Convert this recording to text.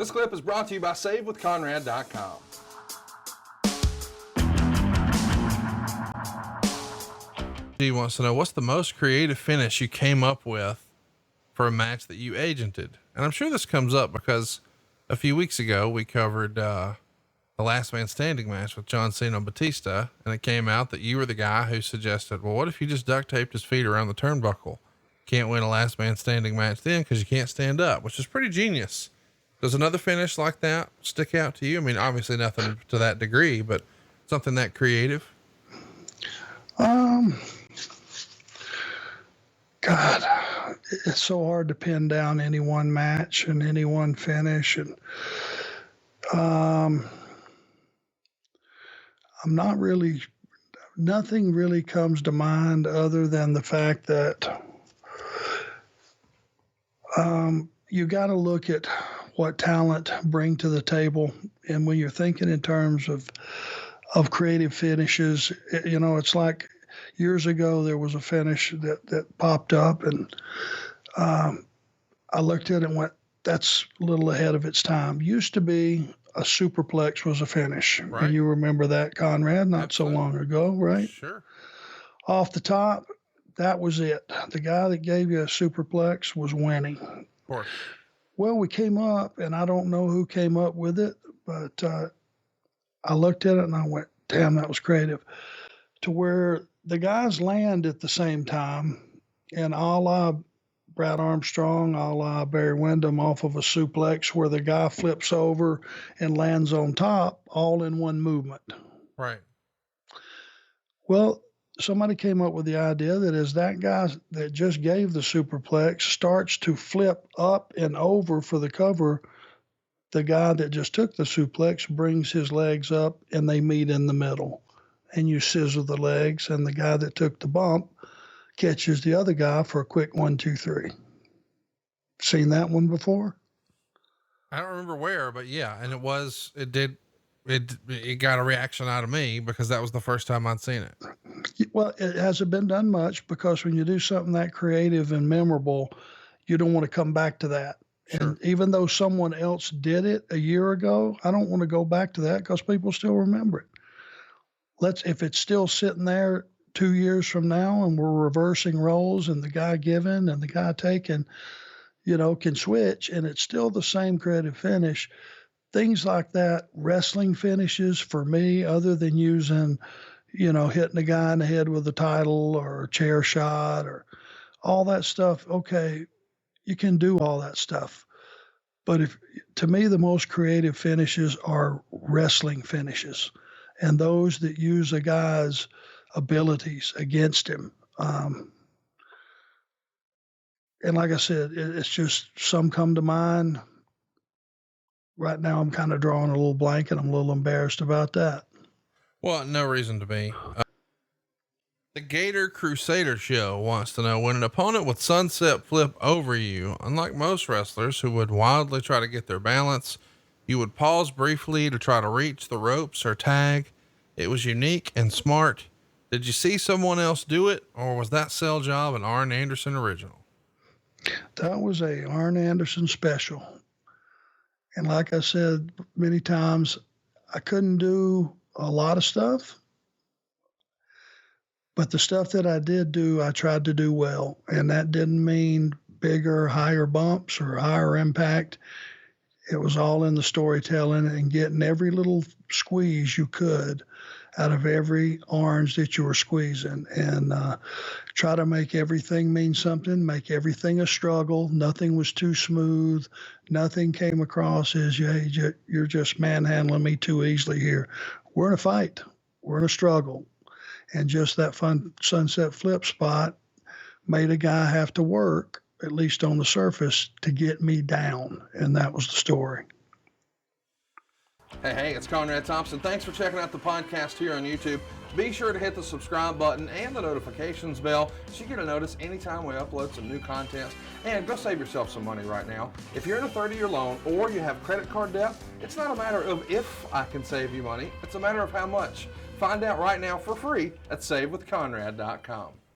This clip is brought to you by SaveWithConrad.com. He wants to know, what's the most creative finish you came up with for a match that you agented? And I'm sure this comes up because a few weeks ago we covered the last man standing match with John Cena and Batista, and it came out that you were the guy who suggested, well, what if you just duct taped his feet around the turnbuckle? Can't win a last man standing match then because you can't stand up, which is pretty genius. Does another finish like that stick out to you? I mean, obviously nothing to that degree, but something that creative. God, it's so hard to pin down any one match and any one finish. And, nothing really comes to mind other than the fact that, you got to look at what talent bring to the table. And when you're thinking in terms of creative finishes, it's like years ago, there was a finish that popped up, and I looked at it and went, that's a little ahead of its time. Used to be a superplex was a finish. Right. And you remember that, Conrad, not Absolutely. so long ago, right? Sure. Off the top, that was it. The guy that gave you a superplex was winning. Of course. Well, we came up, and I don't know who came up with it, but I looked at it and I went, damn, that was creative. To where the guys land at the same time, and a la Brad Armstrong, a la Barry Windham off of a suplex where the guy flips over and lands on top, all in one movement. Right. Well, somebody came up with the idea that as that guy that just gave the superplex starts to flip up and over for the cover, the guy that just took the suplex brings his legs up and they meet in the middle. And you scissor the legs, and the guy that took the bump catches the other guy for a quick 1, 2, 3. Seen that one before? I don't remember where, but yeah. And it got a reaction out of me because that was the first time I'd seen it. Well, it hasn't been done much because when you do something that creative and memorable, you don't want to come back to that. Sure. And even though someone else did it a year ago, I don't want to go back to that because people still remember it. If it's still sitting there 2 years from now and we're reversing roles and the guy giving and the guy taking, can switch and it's still the same creative finish, things like that, wrestling finishes for me, other than using, hitting a guy in the head with a title or a chair shot or all that stuff. Okay, you can do all that stuff. But to me, the most creative finishes are wrestling finishes. And those that use a guy's abilities against him. And like I said, it's just some come to mind. Right now, I'm kind of drawing a little blank, and I'm a little embarrassed about that. Well, no reason to be. The Gator Crusader Show wants to know, when an opponent would sunset flip over you, unlike most wrestlers who would wildly try to get their balance, you would pause briefly to try to reach the ropes or tag. It was unique and smart. Did you see someone else do it, or was that sell job an Arn Anderson original? That was a Arn Anderson special. And like I said many times, I couldn't do a lot of stuff, but the stuff that I did do, I tried to do well. And that didn't mean bigger, higher bumps or higher impact. It was all in the storytelling and getting every little squeeze you could out of every orange that you were squeezing, and try to make everything mean something, make everything a struggle. Nothing was too smooth. Nothing came across as, you're just manhandling me too easily here. We're in a fight. We're in a struggle. And just that fun sunset flip spot made a guy have to work, at least on the surface, to get me down. And that was the story. Hey, it's Conrad Thompson. Thanks for checking out the podcast here on YouTube. Be sure to hit the subscribe button and the notifications bell so you get a notice anytime we upload some new content. And go save yourself some money right now. If you're in a 30-year loan or you have credit card debt, it's not a matter of if I can save you money. It's a matter of how much. Find out right now for free at SaveWithConrad.com.